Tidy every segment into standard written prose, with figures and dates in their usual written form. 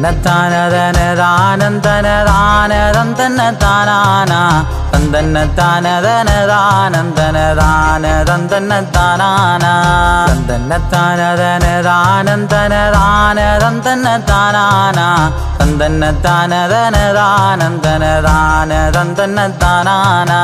தந்தன்னத்தானதனதானந்தனதானதந்தன்னதானா தந்தன்னத்தானதனதானந்தனதானதந்தன்னதானா தந்தன்னத்தானதனதானந்தனதானதந்தன்னதானா தந்தன்னத்தானதனதானந்தனதானதந்தன்னதானா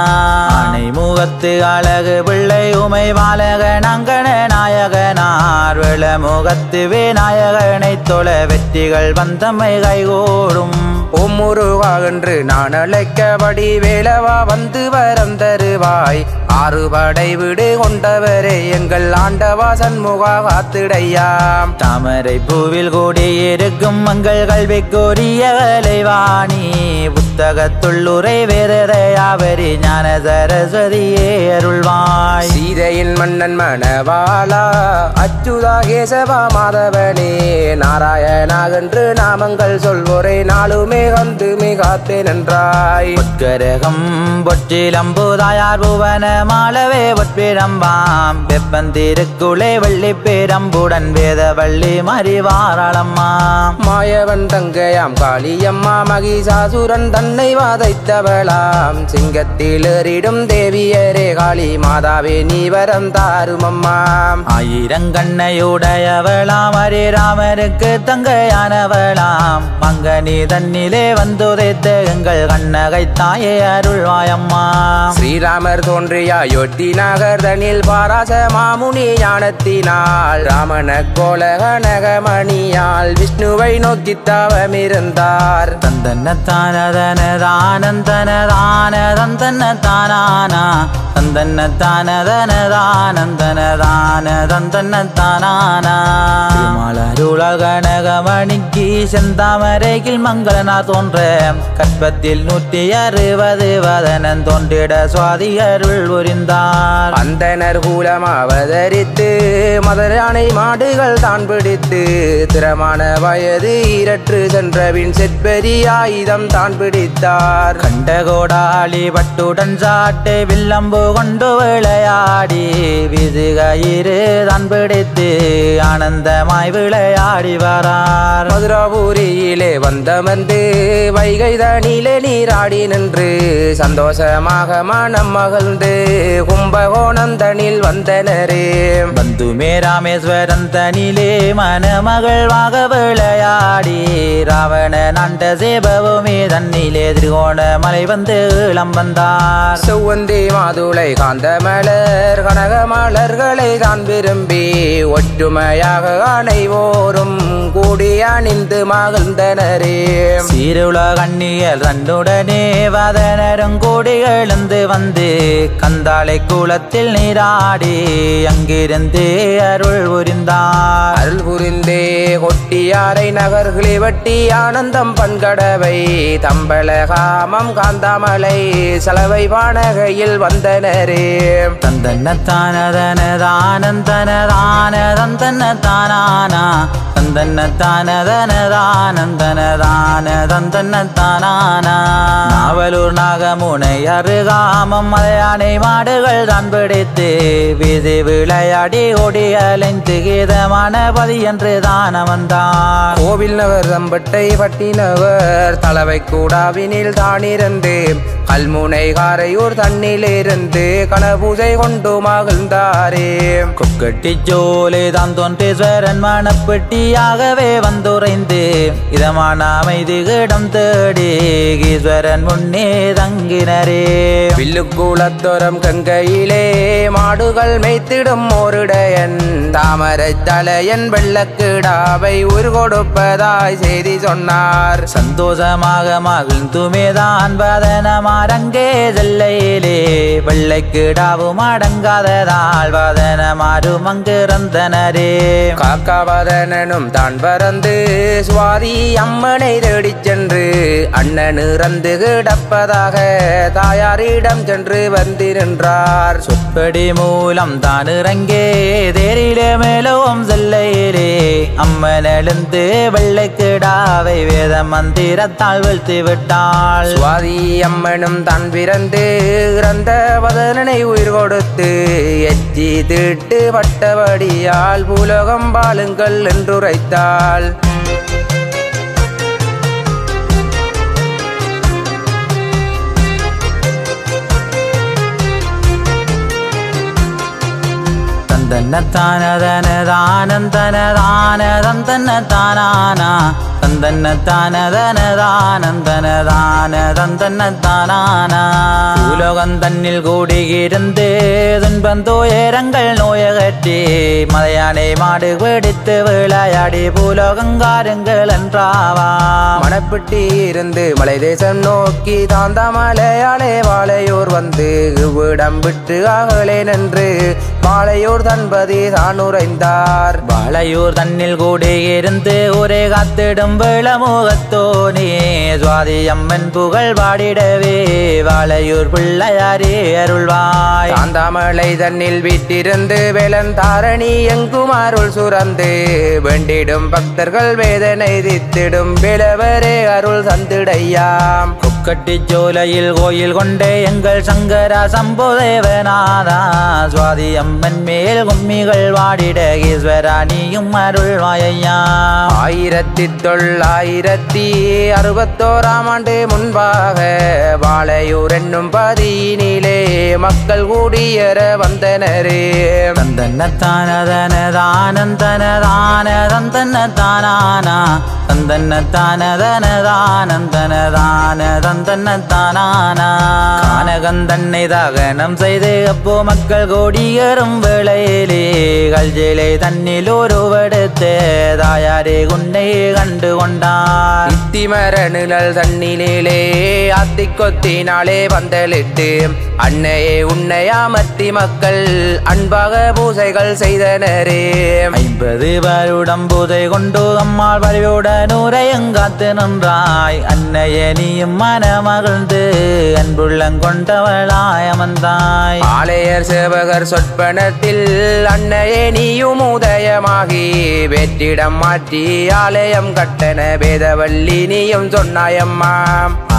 ஆனை முகத்து அழகு பிள்ளை உமை பாலகன் அங்கன நாயகனார் விளமுகத்து விநாயகனை தொழ வெற்றிகள் வந்தமை கைகூடும். ஓம் முருகா என்று நான் அழைக்கபடி வேலவா வந்து வரம் தருவாய். ஆறுபடை வீடு கொண்டவரே எங்கள் ஆண்டவா சண்முகா காத்திடையாம். தாமரை பூவில் கூடியிருக்கும் மங்கள் கல்விக்குரிய வேலைவாணி புத்தகத்துள்ளுரை வேறையாவரி ஞான சரஸ்வதியே அருள்வாய். சீதையின் மன்னன் மணவாளா அச்சுதா கேசவா மாதவனே நாராயணாகென்று நாமங்கள் சொல்வோரை நாளுமே வந்து மிகாத்தே நன்றாய். உட்கரகம் பொற்றிலம்புதாயார் புவன மாளவே ஒற்பிரம்பாம் வெப்பந்திருக்குளே வள்ளி பேரம்புடன் வேத வள்ளி மறிவாராளம்மா. மாயவன் தங்கையாம் காளியம்மா மகிஷாசுரன் தன்னை வாதைத்தவளாம். சிங்கத்தில் ஏறிடும் தேவியரே காளி மாதாவே நீ வரம் தாருமம்மா. ஆயிரங்கண்ணையுடையவளாம் ஹரிராமருக்கு தங்கையானவளாம். மங்கனி தன்னிலே வந்துதைத்த எங்கள் கண்ணகை தாயே அருள்வாயம்மா. ஸ்ரீராமர் தோன்றிய அயோத்தி நகர் தனில் பாராச மாமுனி ஞானத்தினால் ராமன கோல கனகமணியால் விஷ்ணுவை நோக்கி தவமிருந்தார். தந்தன்னத்தானதனதானந்தனதானதந்தன்னதானா தந்தன்னத்தானதனதானந்தனதானதந்தன்னதானா திருமாலருளால் கனகமணிக்கு செந்தாமரையில் மங்களனார் தோன்ற கற்பத்தில் 160 வதனன் தோன்றிட சுவாதி அருள் புரிந்தார். அந்தனர் கூலம் அவதரித்து மதுரானை மாடுகள் தான் பிடித்து திறமான வயது இரற்று சென்றவின் செற்பெரிய ஆயுதம் தான் பிடித்தார். கண்டகோடாளி பட்டுடன் சாட்டை வில்லம்பு கொண்டு விளையாடி விதுகயிறு தான் பிடித்து ஆனந்தமாய் விளையாடி வரார். மதுராபுரியிலே வந்தமர்ந்து வைகை தனிலே நீராடி நின்று சந்தோஷமாக மனம் மகிழ்ந்து கும்பகோணம் தனில் வந்தனரே. பந்துமே ராமேஸ்வரன் தனிலே மனமகள்வாக விளையாடி ராவண நாண்ட சேபவுமே தன்னிலே திரிகோண மலை வந்து இளம் வந்தார். செவ்வந்தி மாதுளை காந்த மலர் கனக மலர்களை தான் விரும்பி ஒற்றுமையாக அனைவோரும் கூடி அணிந்து மகிழ்ந்தனரே. சீருள கண்ணியல் தன்னுடனே வதனரும் கூடி எழுந்து வந்து கந்தாளை குளத்தில் நீராடி அங்கிருந்து அருள் புரிந்தார். அருள் புரிந்தே கொட்டியாரை நகர்களை வட்டி ஆனந்தம் பண்கடவை தம்பள காமம் காந்தாமலை செலவை வானகையில் வந்தனரே. தந்தன்னத்தானதனதானந்தனதானதந்தன்னதானா தந்தன்னத்தானதனதானந்தனதானதந்தன்னதானா நாவலூர் நாகமுனை அருகாமம் மலையானை மாடுகள் தான் பிடித்து விதி விளையாடி ஓடி அலைந்து கீதமான பதி என்று தான வந்தார். கோவில் நகர் தம்பட்டை பட்டினவர் தலைவை கூடாவினில் தானிருந்து கல்முனை காரையூர் தண்ணிலிருந்து கனபூஜை கொண்டு மகிழ்ந்தாரே. கொக்கட்டி ஜோலை தான் தோன்றீஸ்வரன் மணப்பெட்டியாகவே வந்துரைந்து இதமான அமைதி இடம் தேடி ஈஸ்வரன் முன்னே தங்கினரே. வில்லுக்குளத்தோரம் கங்கையிலே மாடுகள் மேய்த்திடும் ஓருடையன் தாமரை தலையன் வெள்ளக்கிடாவை உரு கொடுப்பதாய் செய்தி சொன்னார். சந்தோஷமாக மகிழ்ந்துமேதான் வதனமாரங்கே செல்லையிலே வெள்ளைக்கிடாவும் அடங்காததால் வதனமாரும் அங்கிருந்தனரே. காக்காவதனும் தான் பறந்து சுவாதி அம்மனை தேடிச் சென்று அண்ணன் இறந்து கிடப்பதாக தாயாரிடம் சென்று வந்து நின்றார். சொற்படி மூலம் தான் இறங்கே தேரிலே மேலவும் செல்லையிலே அம்மன் எழுந்து வெள்ளைக்கிடாவை வேத மந்திரத்தால் வீழ்த்தி விட்டாள். சுவாதி அம்மனும் தான் பிறந்து இறந்த வதனனை உயிர் கொடுத்து எச்சி திட்டு பட்டபடியால் பூலோகம் பாலுங்கள் என்றுரைத்தாள். தந்தன்னத்தானதனதானந்தனதானதந்தன்னத்தானானா தந்தன்னத்தானதனதானந்தனதானதந்தன்னத்தானானா பூலோகம் தன்னில் கூடியிருந்து துன்பம் துயரங்கள் நோயகற்றி மலையானை மாடு பிடித்து விளையாடி பூலோகங்காருங்கள் என்றாவா மணப்பிட்டி இருந்து மலை தேசம் நோக்கி தாந்த மலையாளே வாழையூர் வந்து இவ்விடம் விட்டு அகலே நின்று வாழையூர் தன்பதி தான் உரைந்தார் வாழையூர் தன்னில் கூடியிருந்து ஒரே காத்திடும் விளமுகத்தோனே சுவாதி அம்மன் புகழ் பாடிடவே வாழையூர் பிள்ளையாரே அருள்வாய் தாந்தாமலை தன்னில் வீட்டிருந்து வேலன் தாரணி எங்கும் அருள் சுரந்து வேண்டிடும் பக்தர்கள் வேதனை தித்திடும் வேலவரே அருள் தந்திடையாம் கொக்கட்டி சோலையில் கோயில் கொண்டே எங்கள் சங்கரா சம்புதேவநாதா சுவாதி அம்மன் மேல் கும்மிகள் வாடிட ஈஸ்வரா நீயும் அருள்வாயா 1961 ஆண்டு முன்பாக வாழையூர் என்னும் பதியினிலே மக்கள் கூடியற வந்தனரே தந்தன்னத்தானதனதானந்தனதானதந்தன்னத்தானானா தந்தன்னத்தானதனதானந்தனதானதந்தன்னத்தானானா கானகந்தன்னை தாகனம் செய்து அப்போ மக்கள் கோடியரும் வேளையிலே கல்ஜிலை தன்னில் ஒருவெடுத்து தாயாரே உன்னை கண்டு கொண்டார் இத்திமர நிழல் தன்னிலே அத்திக்கொத்தினாலே வந்தலிட்டு அன்னையே உன்னை அமர்த்தி மக்கள் அன்பாக பூசைகள் செய்தனரே 50 வருடம் பூதை கொண்டு அம்மாள் வழியுடன் உரையங்காத்து நின்றாய் அன்னையே நீயும் மனமகிழ்ந்து அன்புள்ளம் கொண்டவளாய் அமர்ந்தாய் ஆலயர் சேவகர் சொற்பனத்தில் அன்னையே நீயும் உதயமாகி வெற்றிடம் மாற்றி ஆலயம் கட்டண வேதவல்லி நீயும் சொன்னாயம்மா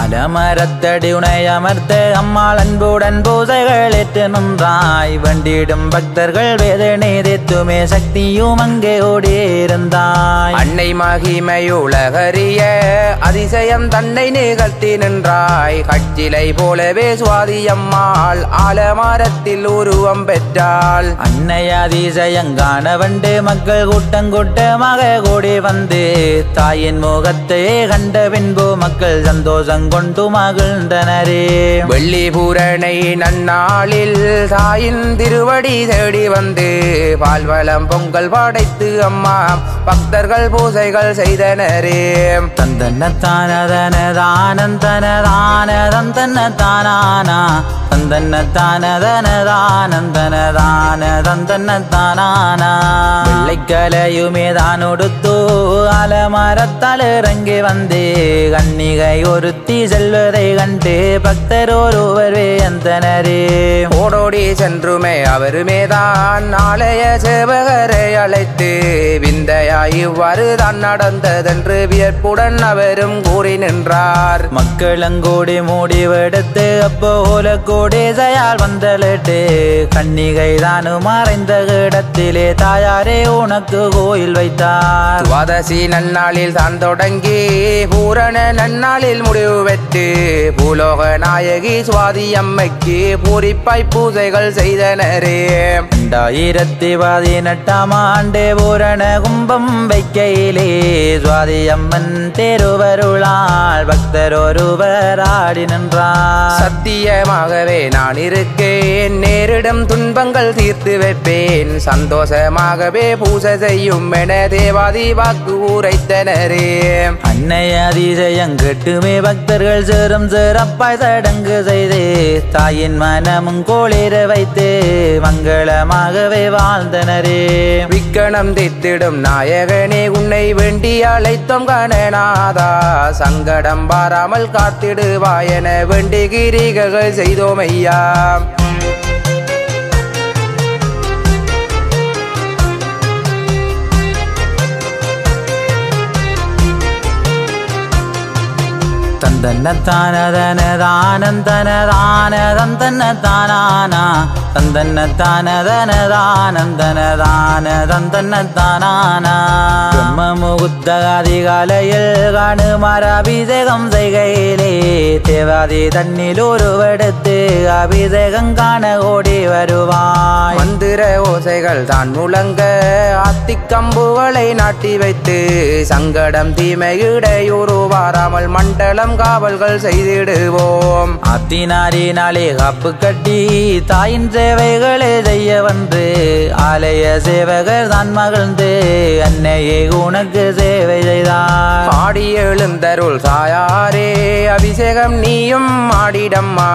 அலமரத்தடி உனை அமர்த்த அம்மாள் அன்புடன் பூசைகள் ஏற்று நின்றாய் வண்டிடும் பக்தர்கள் வேதனை தேத்துமே சக்தியும் அங்கே ஓடியிருந்தாய் அன்னை மகிமையுலகரிய அதிசயம் தன்னை நிகழ்த்தி நின்றாய் கச்சிலை போலவே சுவாதியம்மாள் ஆலமரத்தில் உருவம் பெற்றாள் அன்னை அதிசயங்கான வண்டு மக்கள் கூட்டமாக கூடி வந்து தாயின் முகத்தை கண்ட பின்பு மக்கள் சந்தோஷம் கொண்டு மகிழ்ந்தனரே வெள்ளி பூரணை நன்னாளில் தாயின் திருவடி தேடி வந்து பால்வளம் பொங்கல் படைத்து அம்மா பக்தர்கள் பூசைகள் செய்தனரே தந்தன்னத்தானதனதானந்தனதானதந்தன்னத்தானானா தந்தன்னத்தானதனதானந்தனதானதந்தன்னத்தானானா வெள்ளைக்கலையுமே தான் உடுத்து அலமரத்தால் இறங்கி வந்து கன்னிகை ஒருத்தி செல்வதை கண்டு பக்தர் ஒருவர் வேந்தனரே ஓடோடி சென்றுமே அவருமே தான் ஆலய சேவகரை அழைத்து விந்தையாய் இவ்வாறு தான் நடந்ததென்று வியப்புடன் அவரும் கூறி நின்றார் மக்களங்கூடி முடிவெடுத்து அப்போல கூடி செயல் வந்தலிட்டு கன்னிகை தானு மறைந்த இடத்திலே தாயாரே உனக்கு கோயில் வைத்தார் துவாதசி நன்னாளில் தான் தொடங்கி பூரண நன்னாளில் முடிவு பெற்று பூலோக நாயகி சுவாதி அம்மைக்கு பூரிப்பாய் பூசைகள் செய்தனரே 2018 ஆண்டு பூரண கும்பம் வைக்கையிலே சுவாதி அம்மன் திருவருளால் பக்தர் ஒருவர் ஆடி நின்றார் சத்தியமாகவே நான் இருக்கேன் நேரிடும் துன்பங்கள் தீர்த்து வைப்பேன் சந்தோஷமாகவே பூசை செய்யும் என தேவாதி வாக்கு உரைத்தனரே அன்னை அதிசயம் கெட்டுமே பக்தர்கள் சேரும் சிறப்பாய் சடங்கு செய்து தாயின் மனமும் கோளிர வைத்து மங்களமாகவே வாழ்ந்தனரே விக்கணம் தித்திடும் நாயகனே உன்னை வேண்டி அழைத்தோம் கணநாதா சங்கடம் பாராமல் காத்திடுவாயென வேண்டி கிரிகைகள் செய்தோம் ஐயா தந்தன்னதானதனதானந்தனதானதந்தன்னதானானா தந்தன்னதானதனதானந்தனதானதந்தன்னதானானா பிரம்ம முகூர்த்த அதிகாலையில் காணுமாற அபிஷேகம் செய்கையிலே தேவாதி தன்னில் ஒருவெடுத்து அபிஷேகம் காண ஓடி வருவாய். மந்திர ஓசைகள் தான் முழங்க அத்திக்கம்புகளை நாட்டி வைத்து சங்கடம் தீமை இடையூறு வாராமல் மண்டலம் காவல்கள் செய்திடுவோம். அத்தினாரினாலே காப்பு கட்டி தாயின் சேவைகளை செய்ய வந்து ஆலய சேவகர் தான் மகிழ்ந்து அன்னையே உனக்கு சேவை செய்தார். ஆடி எழுந்தருள் சாயாரே அபிஷேகம் நீயும் ஆடிடம்மா.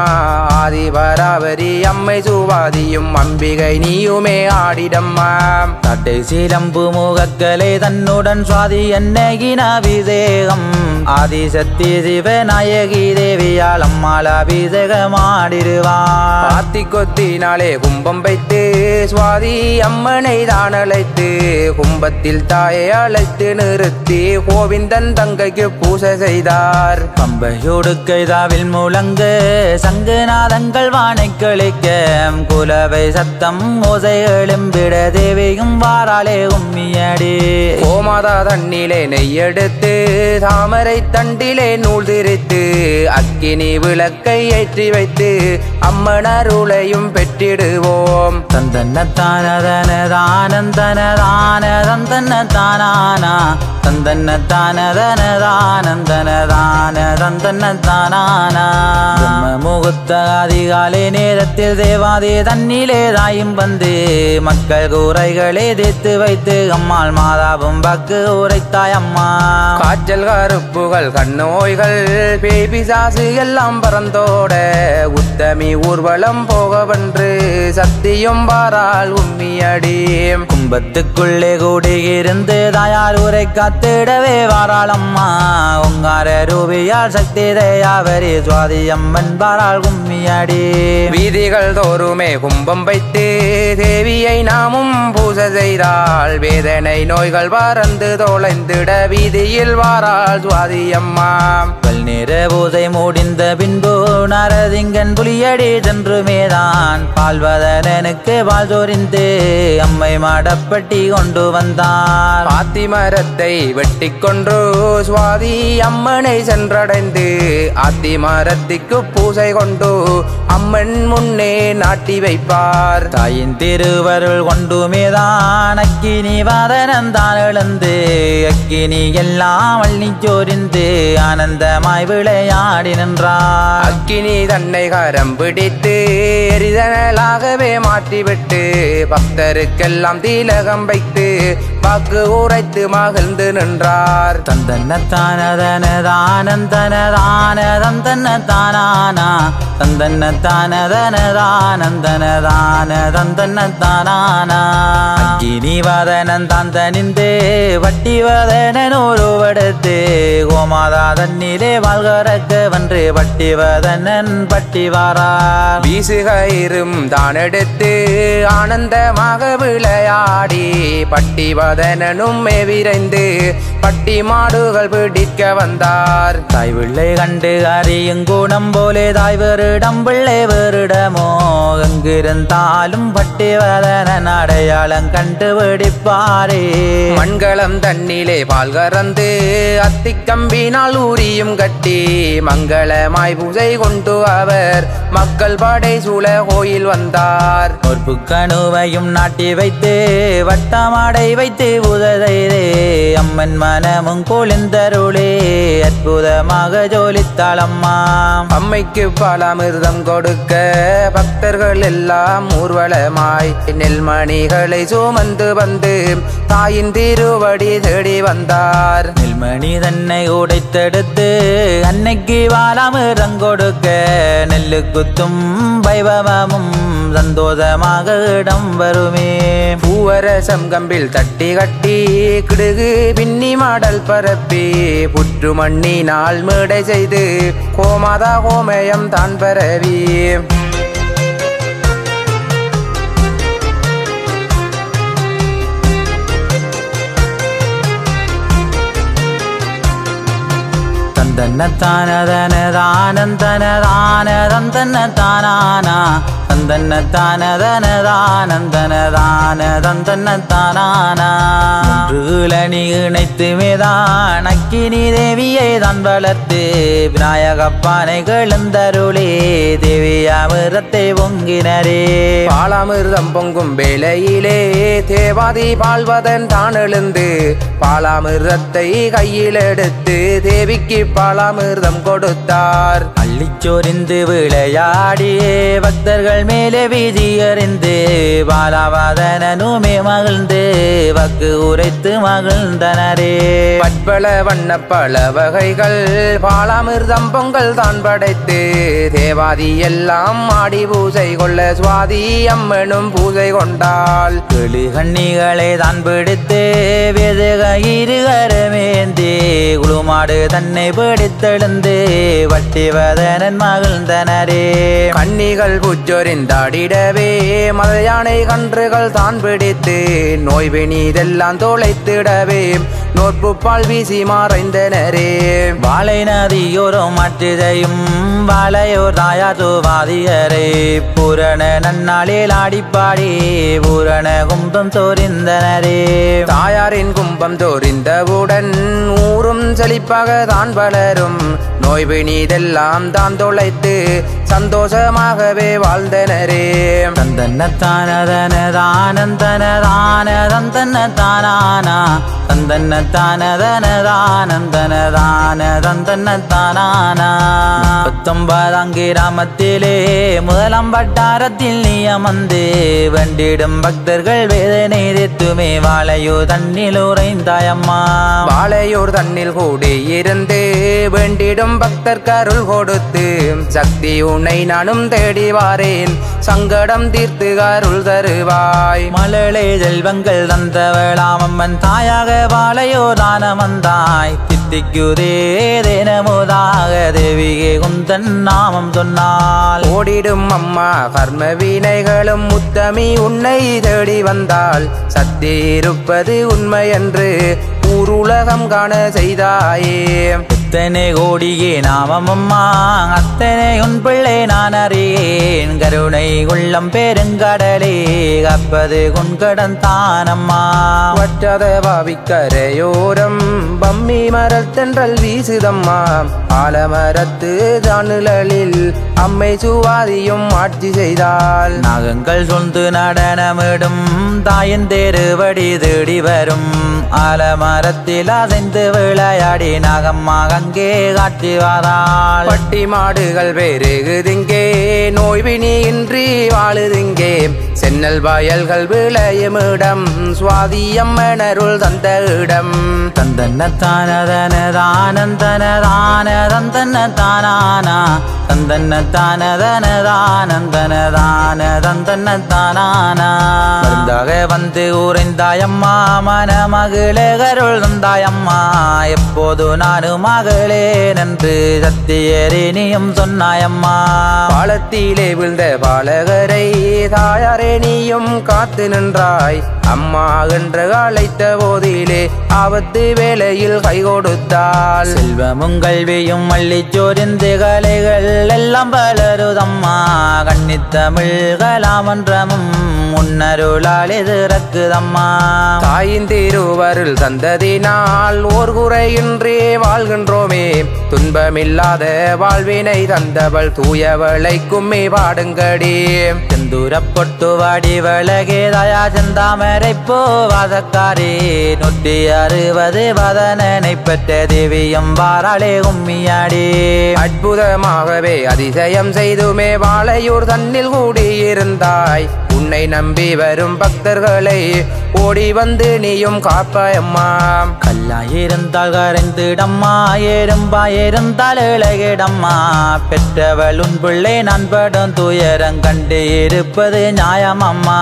ஆதிபராவரி அம்மை சுவாதியும் அம்பிகை நீயுமே ஆடிடம்மா. தட்டை சீலம்பு முகக்கலை தன்னுடன் சுவாதி அன்னையின் அபிஷேகம் ஆதிசக்தி சிவநாயகி தேவியால் அம்மாள் அபிஷேகம் ஆடிடுவார். ஆத்தி கொத்தினாலே கும்பம் வைத்து சுவாதி அம்மனை தான் அழைத்து கும்பத்தில் தாயை அழைத்து நிறுத்தி கோவிந்தன் தங்கைக்கு பூசை செய்தார். பம்பையோடு கைதாவில் முழங்க சங்குநாதங்கள் வானை கழிக்க குலவை சத்தம் ஓசை எழும்பிட தேவியும் வாராலே உம்மியடி. கோமாதா தண்ணிலே நெய்யெடுத்து தாமரை தண்டிலே நூல் திரித்து அக்கினி விளக்கை ஏற்றி வைத்து அம்மனருளையும் பெற்றிடுவோம். தந்தன்னதானதனதானந்தனதானதந்தன்னதானானா தந்தன்னதானதனதானந்தனதானதந்தன்னதானானா பிரம்ம முகூர்த்த அதிகாலை நேரத்தில் தேவாதி தன்னிலே தாயும் வந்து மக்கள் கூரைகளை தீர்த்து வைத்து அம்மாள் மாதாவும் பக்கு உரைத்தாய் அம்மா. காய்ச்சல் கருப்புகள் கண்ணோய்கள் பேபிசாசு எல்லாம் பறந்தோட உத்தமி ஊர்வலம் போகவென்று சத்தியம் பாரால் உம்மியடி. கும்பத்துக்குள்ளே கூடியிருந்து தாயார் உரை காத்திடவே வாராளம்மா. உங்கார ரூபியால் சக்தி தயாவரி சுவாதி அம்மன் பாராள் கும்மியடி. வீதிகள் தோறுமே கும்பம் வைத்து தேவியை நாமும் பூசை செய்தால் வேதனை நோய்கள் பறந்து தொலைந்திட வீதியில் வாராள் சுவாதி அம்மா. பல்நேர பூசை முடிந்த பின்பு நரதிங்கன் புலியடி சென்று மேதான் பால்வதனனுக்கு பால் சொரிந்து அம்மை மாடப்பட்டி கொண்டு வந்தார். ஆத்தி மரத்தை வெட்டி கொன்று சுவாதி அம்மனை சென்றடைந்து ஆத்தி மரத்திற்கு பூசை கொண்டு அம்மன் முன்னே நாட்டி வைப்பார். தாயின் திருவருள் கொண்டு மேதான் அக்கினி வாதனந்தான் எழுந்து அக்கினி எல்லாம் அள்ளி சொரிந்து ஆனந்தமாய் விளையாடி நின்றார். அக்கினி தன்னை கரம் பிடித்து எரிதனலாகவே மாற்றிவிட்டு பக்தருக்கெல்லாம் தீலகம் வைத்து வாக்கு உரைத்து மகிழ்ந்து நின்றார். தந்தன்னதானந்தனதானதந்தன்னதானானா தந்தன்னதானதனதானந்தனதானதந்தன்னதானானா அக்கினி வாதனன் தான் தனிந்து வட்டி வாதனன் ஒருவடுத்து கோமாதா தன்னிலே வாழ்கறக்க வென்று பட்டி வாதனன் பட்டி வாரார். வீசுகயிரும் தான் எடுத்து ஆனந்தமாக விளையாடி பட்டி வதனனும் விரைந்து பட்டி மாடுகள் பிடிக்க வந்தார். தாய் பிள்ளை கண்டு அறியும் கூடம் போலே தாய் வேறிடம் பிள்ளை வேறிடமோ எங்கிருந்தாலும் பட்டி வதனன் அடையாளம் கண்டு பிடிப்பாரே. மண்களம் தண்ணிலே பால் கறந்து அத்திக்கம்பினால் ஊரியும் கட்டி மங்களமாய் பூஜை கொண்டு அவர் மக்கள் படை சூழ கோயில் வந்தார். ஒரு கணுவையும் நாட்டி வைத்து வட்டமாடை வைத்து உததைதே அம்மன் மனமும் கொளிந்தருளே அற்புதமாக ஜோலித்தாளம்மா. அம்மைக்கு பலாமிர்தம் கொடுக்க பக்தர்கள் எல்லாம் ஊர்வலமாய் நெல்மணிகளை சுமந்து வந்து தாயின் திருவடி தேடி வந்தார். நெல்மணி தன்னை உடைத்தெடுத்து அன்னைக்கு வாலாமிர்தம் கொடுக்க நெல்லு குத்தும் வைபவமும் சந்தோஷமாக இடம் வருமே. பூவரசம் கம்பில் தட்டி கட்டி கிடுகு பின்னி மாடல் பரப்பி புற்று மண்ணினால் மேடை செய்து கோமாதா கோமயம் தான் பரவி தந்தன்னத்தானதனதானந்தனதானதந்தன்னதானானா தந்தன்னத்தானதனதானந்தனதானதந்தன்னதானானா மூன்றுகளி இணைத்து மேதான் அக்கினி தேவியை தான் வளர்த்து விநாயகப்பானை கழுந்தருளே தேவியாமிரத்தை பொங்கினரே பாலாமிர்தம் பொங்கும் வேளையிலே தேவாதி பால்வதன் தான் எழுந்து பாலாமிர்தத்தை கையில் எடுத்து தேவிக்கு பாலாமிர்தம் கொடுத்தார். அள்ளிச்சொரிந்து விளையாடியே பக்தர்கள் மேலே வீதி அறிந்து பாலாவதனுமே மகிழ்ந்து வக்கு உரைத்து மகிழ்ந்தனரே. பற்பல வண்ண பல வகைகள் பாலாமிர்தம் பொங்கல் தான் படைத்து தேவாதி எல்லாம் ஆடி பூஜை கொள்ள சுவாதி அம்மனும் பூஜை கொண்டாள். கிளிகண்ணிகளை தான் பிடித்து வெதுக இருகரமேந்தி குளுமாடு தன்னை பிடித்தெழுந்து வட்டிவதனன் மகிழ்ந்தனரே. கன்னிகள் புச்சொரிந்தாடிடவே மத யானை கன்றுகள் தான் பிடித்து நோய்வினிதெல்லாம் தொலைத்திடவே நோற்பு பால் வீசி மறைந்தனரே. வாழை நதியோரும் மற்றிதையும் வாழையோர் தாயார் சுவாதியரை பூரண நன்னாளில் ஆடிப்பாடி பூரண கும்பம் தோரிந்தனரே. தாயாரின் கும்பம் தோரிந்தவுடன் ஊரும் செழிப்பாக தான் வளரும் நோய்வினிதெல்லாம் தான் தொலைத்து சந்தோஷமாகவே வாழ்ந்தனரே. தந்தன்னத்தானதனதானந்தனதானதந்தன்னதானானா தந்தன்னத்தானதனதானந்தனதானதந்தன்னதானானா 19ஆம் கிராமத்திலே முதலாம் வட்டாரத்தில் நீ அமர்ந்து வண்டிடும் பக்தர்கள் வேதனை தீர்த்துமே வாழையூர் தன்னில் உறைந்தாயம்மா. வாழையூர் தன்னில் கூடி இருந்து வேண்டிடும் பக்தர் கருள் கொடுத்து சக்தி உன்னை நானும் தேடி வாரேன் சங்கடம் தீர்த்து அருள் தருவாய். மழலை செல்வங்கள் தந்தவளாமம்மன் தாயாக வாழையோ தானமந்தாய் தித்திக்குதே தினமுதாக தேவிகே குந்தன் நாமம் சொன்னால் ஓடிடும் அம்மா கர்ம வினைகளும் முத்தமி உன்னை தேடி வந்தால் சக்தி இருப்பது உண்மை என்று ஊருலகம் காண செய்தாயே. அத்தனை கோடியே நாமம்மா அத்தனை உன் பிள்ளை நான் அறியேன் கருணை உள்ளம் பெருங்கடலே கப்பது குன்கடன் தானம்மா. வற்றாத பாவிக்கரையோரம் பம்மி மரத்தென்றல் வீசுதம்மா ஆலமரத்து தானுலில் அம்மை சுவாதியும் ஆட்சி செய்தாள். நாகங்கள் சொந்து நடனமிடும் தாயின் தேருவடி தேடி வரும் ஆலமரத்தில் அசைந்து விளையாடி நாகம்மா அங்கே காட்சி வாராள். பட்டி மாடுகள் பெருகுதிங்கே நோய்வினி இன்றி வாழுதிங்கே சென்னல் வயல்கள் விளையும் இடம் சுவாதி அம்மனருள் தந்த இடம். தந்தன்னத்தானதனதானந்தனதானதந்தன்னதானானா தந்தன்னத்தானதனதானந்தனதானதந்தன்னதானானா மருந்தாக வந்து உறைந்தாயம்மா மனமகளே கருள் தந்தாயம்மா எப்போது நானும் மகளேன் என்று சத்தியரேனியும் சொன்னாயம்மா. பாலத்திலே விழுந்த பாலகரை தாயாரே நீயும் காத்து நின்றாய் அம்மா என்று அழைத்த போதிலே ஆபத்து வேளையில் கை கொடுத்தாள். செல்வமும் கல்வியும் மல்லிச்சோரிந்து கலைகள் எல்லாம் வளருதம்மா கன்னித்தமிழ் கலாமன்றமும் முன்னருளால் எதிரக்குதம்மா. தாயின் திருவருள் தந்ததினால் ஓர் குறையின்றி வாழ்கின்றோமே துன்பமில்லாத வாழ்வினை தந்தவள் தூயவளை கும்மி பாடுங்கடி. செந்தூரப்பொட்டு வாடி வழகே தயா செந்தாமரை போவாதக்காரே 160 வதனனை பெற்ற தேவியம் வாராளே கும்மியாடி. அற்புதமாகவே அதிசயம் செய்துமே வாழையூர் தன்னில் கூடியிருந்தாய் உன்னை நம்பி வரும் பக்தர்களை ஓடி வந்து நீயும் காப்பாயம்மா. கல்லாயிருந்தால் கரைந்திடம்மா எறும்பாயிருந்தால் இழகிடம்மா பெற்றவள் உன் பிள்ளை நான் படும் துயரம் கண்டு இருப்பது நியாயமம்மா.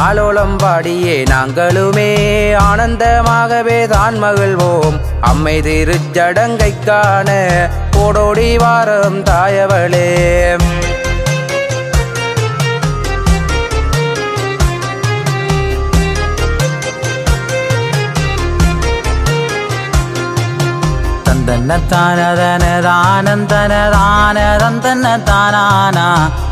ஆலோலம் பாடியே நாங்களுமே ஆனந்தமாகவே தான் மகிழ்வோம் அம்மை திருச்சடங்கை காண ஓடோடி வாரம் தாயவளே. தந்தன்னத்தானதனதானந்தனதானதந்தன்னதானானா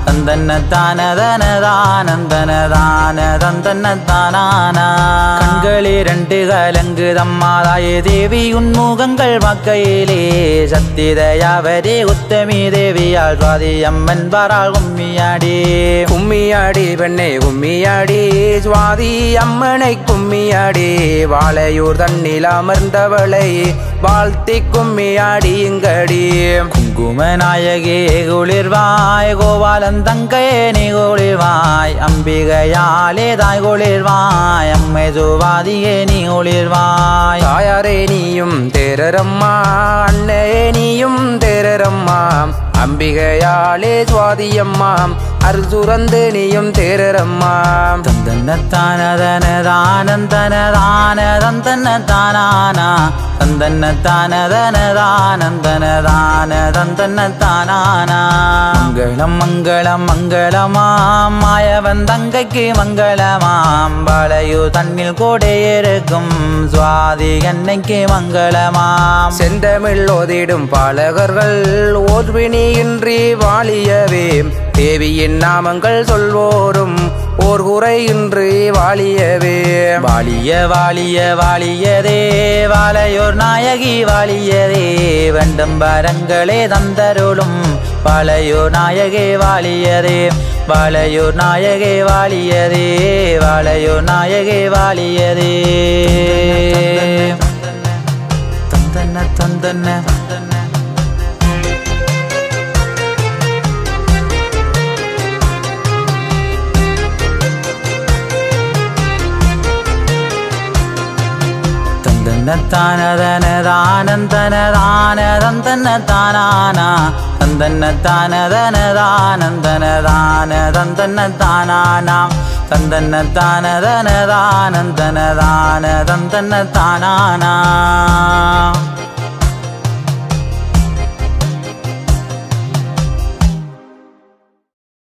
தந்தன்னத்தானதனதானந்தனதானதந்தன்னதானானா கண்களிரண்டு கலங்குதம்மாதாயே தேவி உன்முகங்கள் மக்கையிலே சத்திதயாவரே உத்தமி தேவியால் சுவாதி அம்மன் பாராள் கும்மியாடி கும்மியாடி பெண்ணே கும்மியாடி சுவாதி அம்மனை கும்மியாடி வாழையூர் தன்னில் அமர்ந்தவளை வாழ்த்தி கும்மியாடி இங்கடி குங்குமநாயகே குளிர்வாய் கோபாலந்தங்கையே நீ குளிர்வாய் அம்பிகையாலே தாய் குளிர்வாய் அம்மை சுவாதியே நீ குளிர்வாய் தாயாரே நீயும் தேரரம்மா அன்னையே நீயும் தேரரம்மா அம்பிகையாலே சுவாதியம்மா அருள் சுரந்து நீயும் தேரரம்மா தந்தன்னத்தானதனதானந்தனதானதந்தன்னதானானா தந்தன்னத்தானதனதானந்தனதானதந்தன்னதானானா மங்களம் மங்களம் மங்களமாம் மாயவன் தங்கைக்கு மங்களமாம் பாளையூ தன்னில் கோடையிருக்கும் சுவாதி என்னைக்கு மங்களமாம் செந்தமிழ் ஓதிடும் பாலகர்கள் ஓர்வினியின்றி வாழியவே தேவியின் நாமங்கள் சொல்வோரும் ஓர் குறையின்றி வாழியவே வாழிய வாழிய வாழியதே வாழையோர் நாயகி வாழியதே வேண்டும் வரங்களே தந்தருளும் வாழையோர் நாயகே வாழியதே வாழையோர் நாயகே வாழியதே வாழையோர் நாயகே வாழியதே தந்தன்ன தந்தன்ன தந்தன்னத்தானதனதானந்தனதானதந்தன்னதானானா தந்தன்னத்தானதனதானந்தனதானதந்தன்னதானானா தந்தன்னத்தானதனதானந்தனதானதந்தன்னதானானா